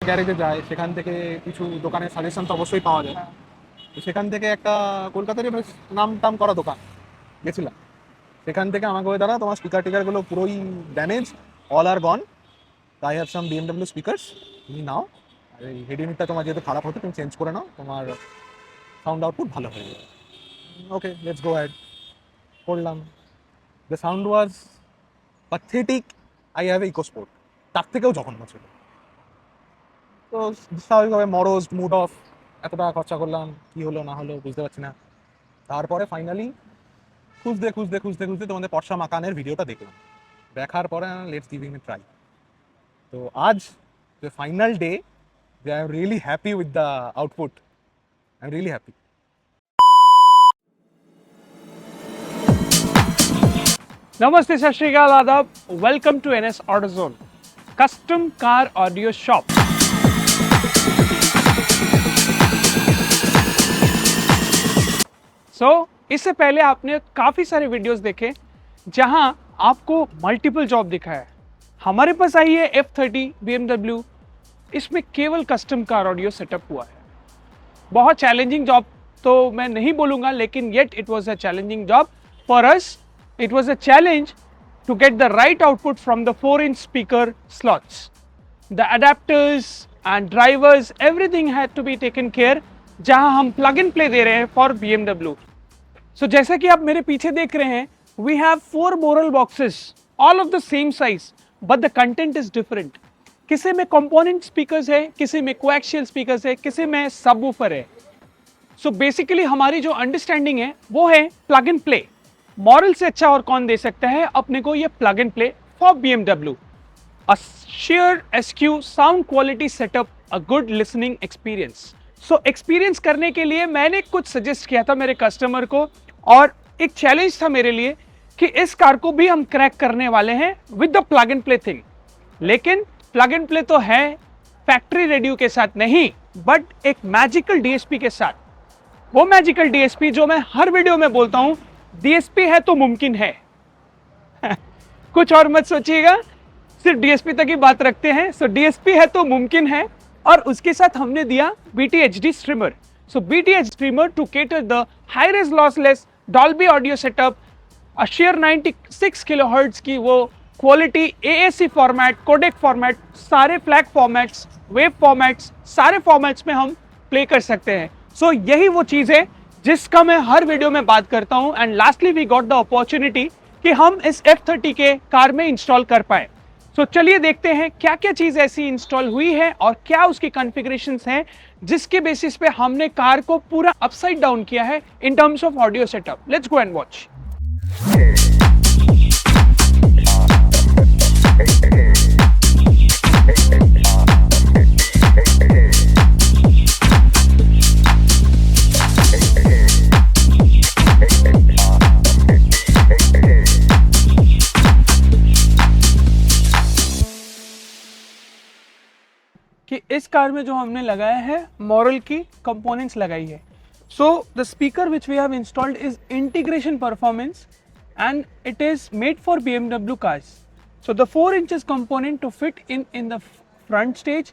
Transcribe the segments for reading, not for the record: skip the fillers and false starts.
গ্যারেজে যায়, সেখান থেকে কিছু দোকানের সাজেশন তো অবশ্যই পাওয়া যায়। তো সেখান থেকে একটা কলকাতারই বেশ নাম টাম করা দোকান গেছিলাম। সেখান থেকে আমাকে ওই দাদা তোমার স্পিকার টিকারগুলো পুরোই damage, all are gone, I have some BMW speakers, তুমি নাও, আর এই হেড ইউনিটটা তোমার যেহেতু খারাপ হতো তুমি চেঞ্জ করে নাও, তোমার সাউন্ড আউটপুট ভালো হয়ে যাবে। ওকে, লেটস গো অ্যাড করলাম। The sound was pathetic. I have EcoSport, তার থেকেও জঘন্য ছিল। তো স্বাভাবিকভাবে মরজ, মুড অফ, এত টাকা খরচা করলাম, কি হলো না হলো বুঝতে পারছি না। তারপরে ফাইনালি খুঁজতে খুঁজতে খুঁজতে খুঁজতে তোমাদের পর্ষা মাকানের ভিডিওটা দেখলাম। দেখার পরে let's give it A try. তো আজ the final day, I am really happy with the output. I'm really happy. Namaste, Sat Shri Akal, Adab. Welcome to NS AutoZone, custom car audio shop. इससे पहले आपने काफ़ी सारे videos देखे जहां आपको मल्टीपल जॉब दिखा है। हमारे पास आई है F30 BMW, इसमें केवल कस्टम कार ऑडियो सेटअप हुआ है। बहुत चैलेंजिंग जॉब तो मैं नहीं बोलूँगा, लेकिन yet it was a challenging job for us. It was a challenge to get the right output from the 4-inch speaker slots. The adapters and drivers, everything had to be taken care, जहां हम plug and play दे रहे हैं for BMW. So जैसा कि आप मेरे पीछे देख रहे हैं, we have 4 Morel boxes, all of the same size, but the content is different. किसी में component speakers है, किसी में coaxial speakers है, किसी में subwoofer है. So basically हमारी जो understanding है वो है plug and play. मॉरल से अच्छा और कौन दे सकता है अपने को ये plug and play for BMW, a share SQ sound quality setup, a good listening experience. So experience करने के लिए मैंने कुछ सजेस्ट किया था मेरे कस्टमर को, और एक चैलेंज था मेरे लिए कि इस कार को भी हम क्रैक करने वाले हैं with the plug and play thing. लेकिन प्लग एंड प्ले तो है, फैक्ट्री रेडियो के साथ नहीं, बट एक मैजिकल DSP के साथ। वो मैजिकल DSP जो मैं हर वीडियो में बोलता हूं, DSP है तो मुमकिन है। कुछ और मत सोचिएगा, सिर्फ DSP तक ही बात रखते हैं। सो DSP है तो मुमकिन है, और उसके साथ हमने दिया BT HD Streamer। So BT HD Streamer to cater the high res lossless Dolby audio setup, a share 96 kilohertz की वो quality, AAC format, codec format, सारे फ्लैग फॉर्मेट्स, वेव फॉर्मेट्स, सारे फॉर्मेट्स में हम प्ले कर सकते हैं। सो यही वो चीज़ है जिसका मैं हर वीडियो में बात करता हूं। And lastly we got the opportunity कि हम इस F30 के कार में इंस्टॉल कर पाए। सो चलिए देखते हैं क्या क्या चीज़ ऐसी इंस्टॉल हुई है और क्या उसकी कॉन्फ़िगरेशंस हैं जिसके बेसिस पे हमने कार को पूरा अपसाइड डाउन किया है in terms of audio setup. Let's go and watch. कि इस कार में जो हमने लगाया है मॉरल की कंपोनेंट्स लगाई है। So the speaker which we have installed is integration performance and it is made for BMW cars. सो द 4 inches component to fit in the front stage.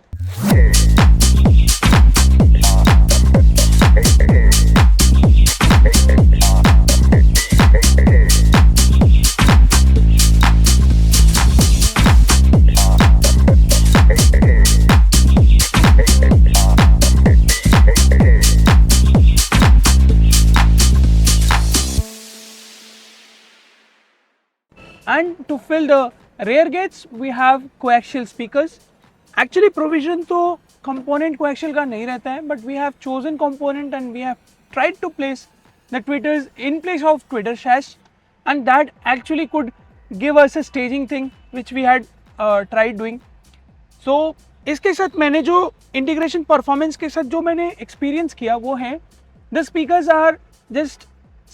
And to fill the rear gates we have coaxial speakers. Actually provision तो component coaxial का नहीं रहता है, but we have chosen component and we have tried to place the tweeters in place of tweeter sash, and that actually could give us a staging thing which we had tried doing. So इसके साथ मैंने जो integration performance के साथ जो मैंने experience किया वो है the speakers are just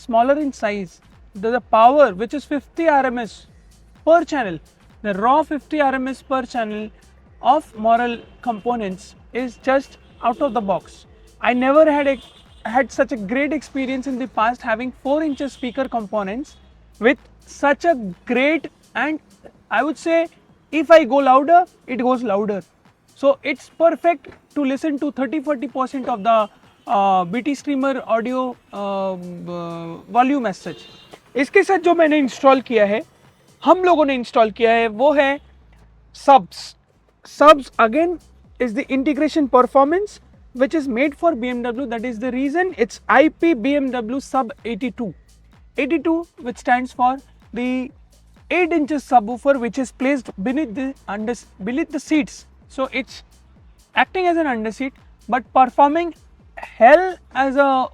smaller in size. The power which is 50 RMS per channel, the raw 50 RMS per channel of Morel components is just out of the box. I never had such a great experience in the past having 4 inches speaker components with such a great, and I would say if I go louder it goes louder. So it's perfect to listen to 30-40% of the BT Streamer audio volume as such. इसके साथ जो मैंने install किया है, हम लोगों ने install किया है, वो है subs. Subs again is the integration performance which is made for BMW. That is the reason it's IP BMW Sub 82. 82 which stands for the 8 inches subwoofer which is placed beneath the seats. So it's acting as an underseat but performing hell as a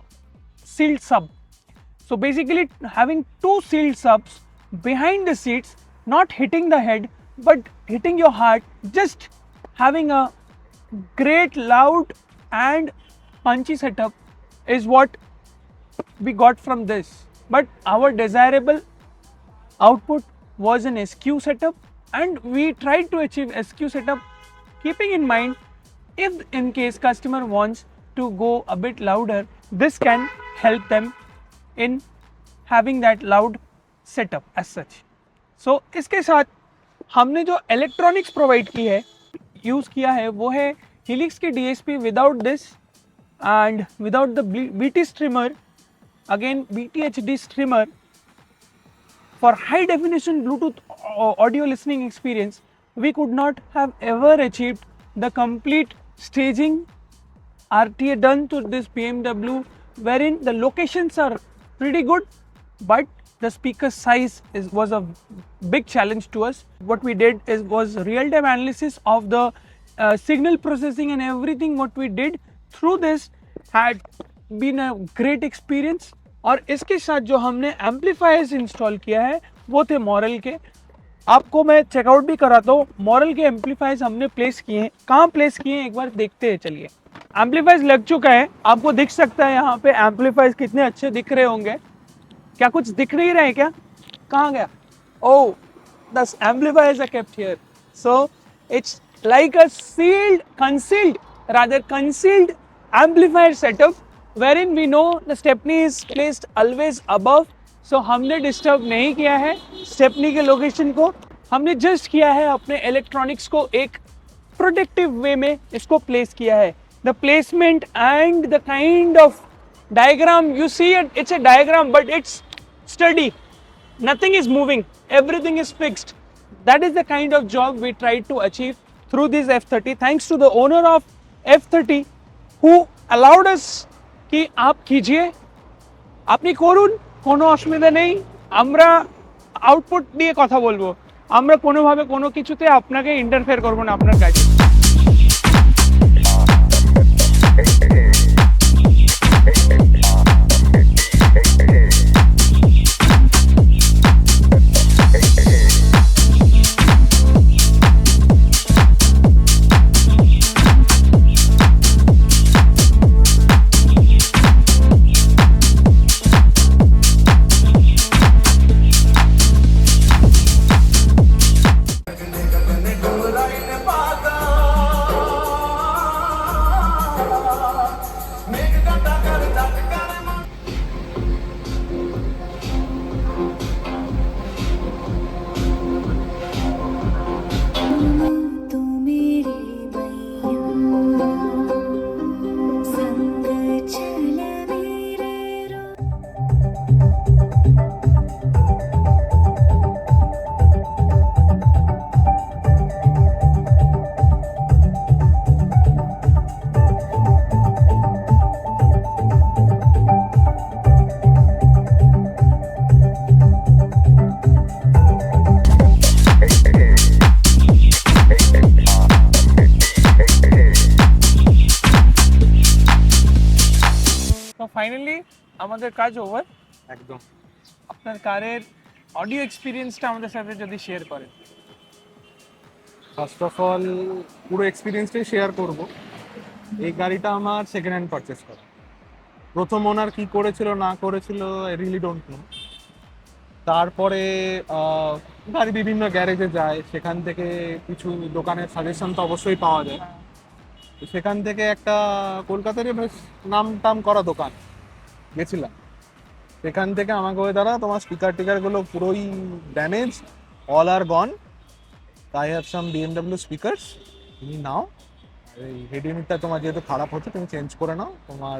sealed sub. So basically having two sealed subs behind the seats, not hitting the head but hitting your heart, just having a great loud and punchy setup is what we got from this. But our desirable output was an SQ setup, and we tried to achieve SQ setup keeping in mind if in case customer wants to go a bit louder, this can help them in having that loud setup as such. So इसके साथ हमने जो electronics provide की है, use किया है, वो है Helix की DSP without this and without the BT streamer, again BT HD streamer. For high definition Bluetooth audio listening experience, we could not have ever achieved the complete staging RTA done to this BMW, wherein the locations are pretty good, but the speaker size was a big challenge to us. What we did was real-time analysis of the signal processing, and everything what we did through this had been a great experience. और इसके साथ जो हमने amplifiers install किया है वो थे moral के. आपको मैं चेकआउट भी कराता हूँ. मॉरल के एम्पलीफायर्स हमने प्लेस किए हैं. कहाँ प्लेस किए हैं एक बार देखते हैं. चलिए, एम्पलीफायर्स लग चुका है. आपको दिख सकता है यहाँ पे एम्पलीफायर्स कितने अच्छे दिख रहे होंगे. क्या कुछ दिख नहीं रहा है क्या? कहाँ गया? Oh, the amplifiers are kept here. So it's like a concealed amplifier setup, wherein we know the stepney is placed always above. So हमने डिस्टर्ब नहीं किया है स्टेपनी के लोकेशन को. हमने जस्ट किया है अपने इलेक्ट्रॉनिक्स को एक प्रोटेक्टिव वे में इसको प्लेस किया है. The placement and the kind of diagram you see it's a diagram but it's sturdy. Nothing is moving, everything is fixed. That is the kind of job we tried to achieve through this F30. Thanks to the owner of F30 who allowed us कि आप कीजिए, আপনি করুন, কোনো অসুবিধা নেই. আমরা output নিয়ে কথা বলবো, আমরা কোনোভাবে কোনো কিছুতে আপনাকে ইন্টারফেয়ার করব না আপনার কাজে. ফাইনালি আমাদের কাজ ওভার. একদম. আপনার কারের অডিও এক্সপিরিয়েন্সটা আমাদের সাথে যদি শেয়ার করেন. ফার্স্ট অফ অল পুরো এক্সপিরিয়েন্সটাই শেয়ার করব. এই গাড়িটা আমার সেকেন্ড হ্যান্ড পারচেস করা. প্রথম ওনার কি করেছিল না করেছিল আই রিয়েলি ডোন্ট নো. তারপরে গাড়ি বিভিন্ন গ্যারেজে যায়, সেখান থেকে কিছু দোকানের সাজেশন তো অবশ্যই পাওয়া যায়. সেখান থেকে একটা কলকাতারই বেশ নাম টাম করা দোকান গেছিলাম. সেখান থেকে আমাকে ওই দাদা তোমার স্পিকারগুলো পুরোই damage, all are gone, I have some BMW speakers, তুমি নাও এই হেড ইউনিটটা তোমার যেহেতু খারাপ হচ্ছে তুমি চেঞ্জ করে নাও, তোমার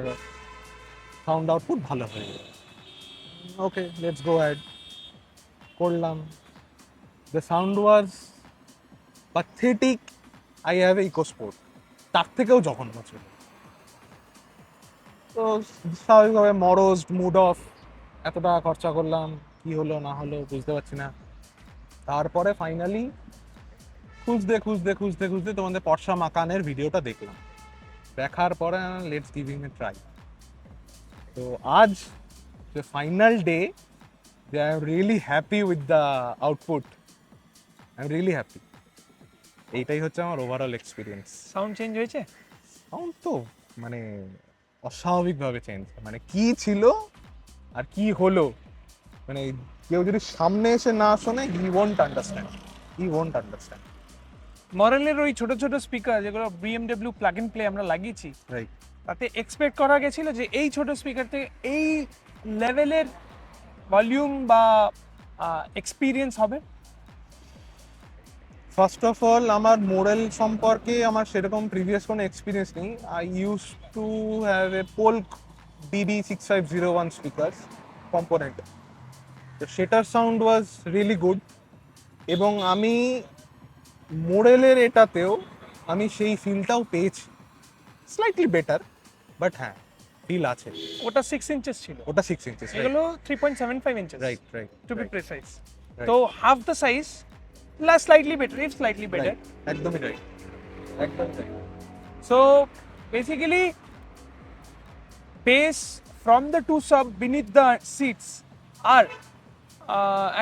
সাউন্ড আউটপুট ভালো হয়ে যাবে। ওকে, লেটস গো অ্যাড করলাম। The sound was pathetic. I have a EcoSport, তার থেকেও জঘন্য ছিল। তো স্বাভাবিকভাবে মরোজড, মুড অফ, এত টাকা খরচা করলাম, কি হলো না হলো বুঝতে পারছি না। তারপরে ফাইনালি খুঁজতে খুঁজতে খুঁজতে খুঁজতে তোমাদের পর্সা মাকানের ভিডিওটা দেখলাম। দেখার পরে লেটস গিভিং এ ট্রাই। তো আজ the final day, I am really happy with the output. I am really happy. এইটাই হচ্ছে আমার ওভারঅল এক্সপিরিয়েন্স। সাউন্ড চেঞ্জ হয়েছে? সাউন্ড তো মানে অস্বাভাবিকভাবে চেঞ্জ, মানে কি ছিল আর কি হলো, মানে কেউ যদি সামনে এসে না শোনে হি ওয়ন্ট আন্ডারস্ট্যান্ড। মরেলের ওই ছোট ছোট স্পিকার যেগুলো BMW প্লাগ ইন প্লে আমরা লাগিয়েছি, রাইট। তাতে এক্সপেক্ট করা গেছিল যে এই ছোট স্পিকার থেকে এই লেভেলের ভলিউম বা এক্সপিরিয়েন্স হবে? ফার্স্ট অফ অল আমার মোরেল সম্পর্কে আমার সেরকম প্রিভিয়াস কোনো এক্সপিরিয়েন্স নেই। I use to have a Polk DB6501 speaker component, তো সেটার সাউন্ড ওয়াজ রিয়েলি গুড। এবং আমি মোরেলের এটাতেও আমি সেই ফিলটাও পেয়েছি, স্লাইটলি বেটার, বাট হ্যাঁ ফিল আছে। ওটা 6 ইঞ্চেস ছিল, ওটা 6 ইঞ্চেস, এগুলো 3.75 inches, right right two B precise. Right. তো half the size plus slightly better, if slightly better. একদমই রাইট, একদম right. So basically, bass from the two sub beneath the seats আর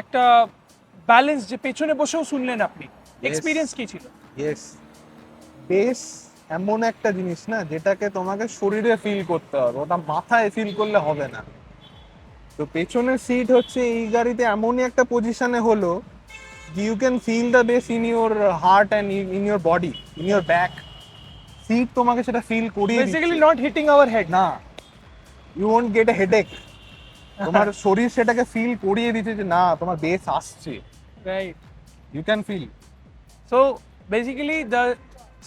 একটা balance যে পেছনে বসেও শুনলেন আপনি, এক্সপিরিয়েন্স কি ছিল? ইয়েস, বেস এমন একটা জিনিস না যেটাকে তোমাকে শরীরে ফিল করতে হবে, ওটা মাথায় ফিল করলে হবে না। তো পেছনের সিট হচ্ছে এই গাড়িতে এমনই একটা পজিশনে হলো, you can feel the bass in your heart and in your body, in your back. Seat তোমাকে সেটা ফিল করিয়ে basically not hitting our head. না, you won't get a headache. তোমার শরীর সেটাকে ফিল করিয়ে দিচ্ছে যে না তোমার বেস আসছে, right. You can feel. So basically the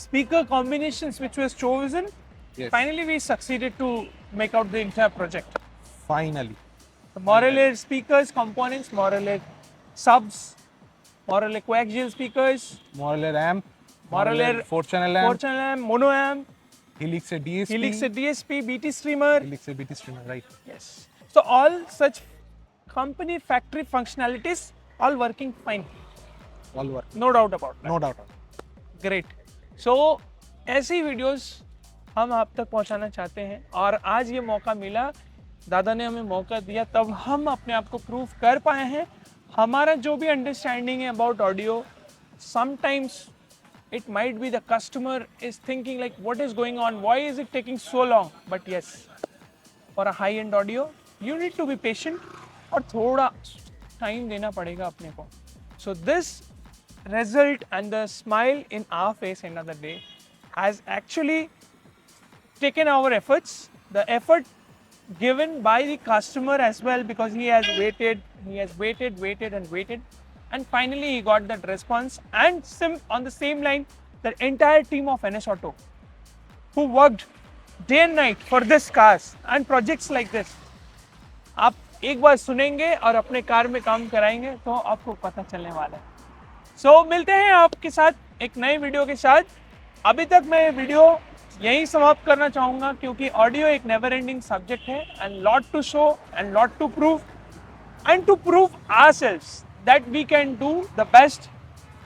speaker combinations which was chosen, Yes. finally we succeeded to make out the entire project. Finally The Morel speakers components, Morel subs, Morel coaxial speakers, মরেলের amp, Morel 4 channel 4 amp, channel amp, mono amp, হিলিক্সের DSP, Helix DSP, BT Streamer. হিলিক্সের BT streamer, right. Yes. So all such company factory functionalities all working fine. All work, No doubt about that. No doubt. Great. So ऐसी videos हम आप तक पहुंचाना चाहते हैं और आज ये मौका मिला, दादा ने हमें मौका दिया, तब हम अपने आप को प्रूव कर पाए हैं। हमारा जो भी अंडरस्टैंडिंग है about audio, sometimes it might be the customer is thinking like what is going on, why is it taking so long, but yes, for a high end audio you need to be patient और थोड़ा time देना पड़ेगा अपने को. So this result and the smile in our face another day has actually taken our efforts, the effort given by the customer as well, because he has waited and finally he got that response. And on the same line, the entire team of NS Auto who worked day and night for this cars and projects like this, आप एक बार सुनेंगे और अपने car में काम कराएंगे तो आपको पता चलने वाला है. So मिलते हैं आपके साथ एक नए वीडियो के साथ. अभी तक मैं वीडियो यहीं समाप्त करना चाहूँगा क्योंकि ऑडियो एक नेवर एंडिंग सब्जेक्ट है and lot to show and lot to prove and to prove ourselves that we can do the best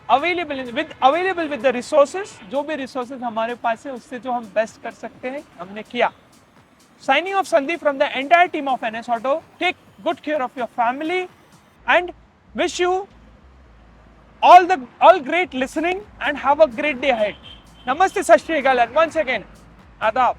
available with the resources. जो भी resources हमारे पास है उससे जो हम बेस्ट कर सकते हैं हमने किया. Signing off Sandeep from the entire team of NS Auto. Take good care of your family and wish you all great listening and have a great day ahead. Namaste, Sat Shri Akal, and once again, Adab.